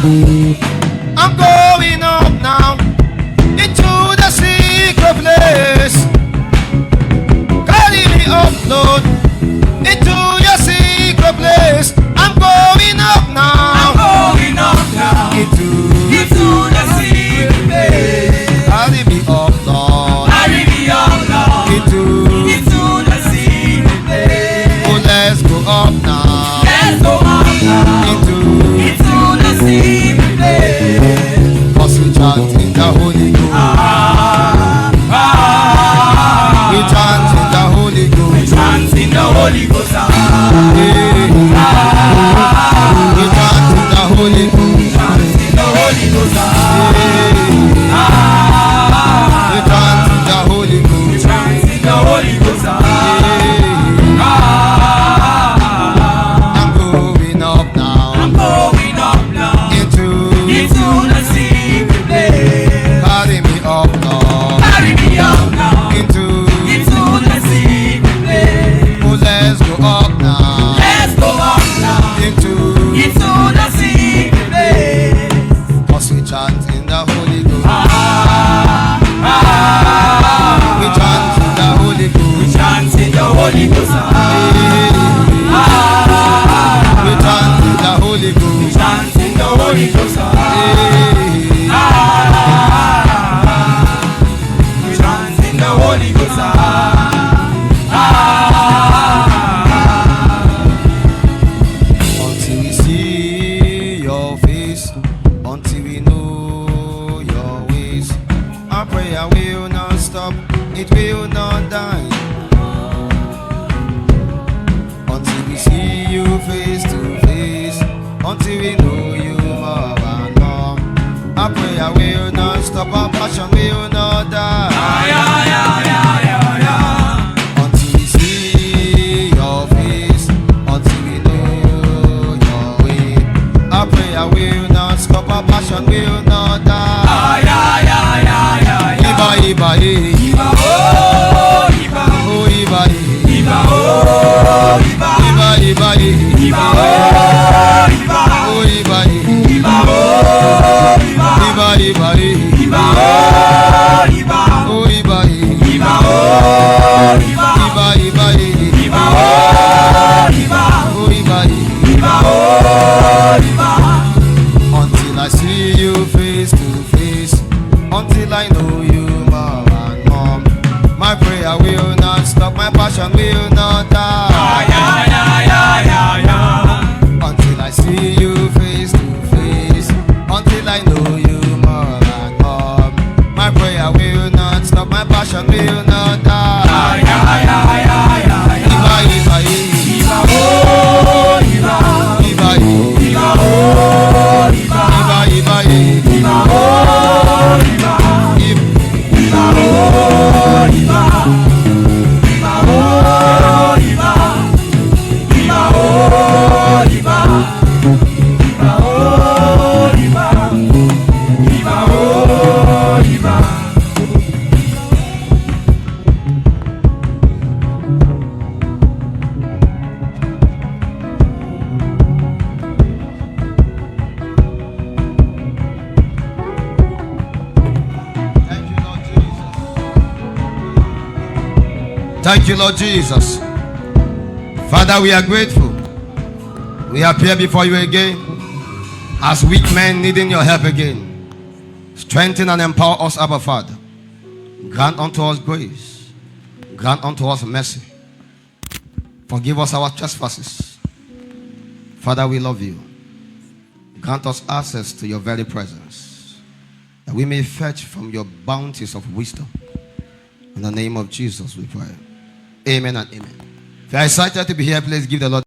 I'm going up now into the secret place. Carry me up, Lord, into your secret place. I'm going up now. I'm going up now into the secret place. Carry me up, Lord. Carry me up now into the secret place. Oh, let's go up now. Let's go up now into the secret place. Cause we chant in the Holy Ghost. We chant in the Holy Ghost. We chant in the Holy Ghost. We chant in the Holy Ghost. We chant in the Holy Ghost. We chant in the Holy Ghost. We chant in the Holy Ghost. I'm going up now. I'm going up now into the secret place. Carry me up now. Carry me up now into the secret place. Oh, let's go up now. Let's go up now into the secret place. Cause we chant in the Holy Ghost. We chant in the Holy We Ghost. chant in the Holy Ghost. We chant in the Holy We Ghost. chant in the Holy Ghost. We chant in the Holy Ghost. Until we see your face, until we know your ways, our prayer will not stop, it will not die. Until we see you face to face, until we know you more and more, our prayer will not stop, our passion will not die. Until we see your face, until we know your way, our prayer will not stop, our passion will not die. Iba, Iba, Iba, oh, Iba, oh, Iba, Iba, oh, Iba, Iba, Iba, Iba, oh, Iba, oh, Iba, Iba, oh, Iba, Iba, Iba, Iba, oh, Iba, oh, Iba, Iba, oh, Iba, Iba, Iba, Iba, oh, Iba, oh, Iba, Iba, oh, Iba. until I see you face to face, until I know you more and more, my prayer will not stop, my passion will not die. Until I see you face to face, until I know you more and more, my prayer will not stop, my passion will not die. Iba, Iba, Iba, oh, Iba, Iba, Iba, oh, Iba, Iba, Iba, Iba, oh, Iba, Iba, oh, Iba, Iba, oh, Iba, Iba, oh, Iba, Iba, oh, Iba, Iba, oh, Iba. Thank you, Lord Jesus. Father, we are grateful. We appear before you again as weak men needing your help again. Strengthen and empower us, Abba Father. Grant unto us grace. Grant unto us mercy. Forgive us our trespasses. Father, we love you. Grant us access to your very presence, that we may fetch from your bounties of wisdom. In the name of Jesus we pray. Amen and amen. If you are excited to be here, please give the Lord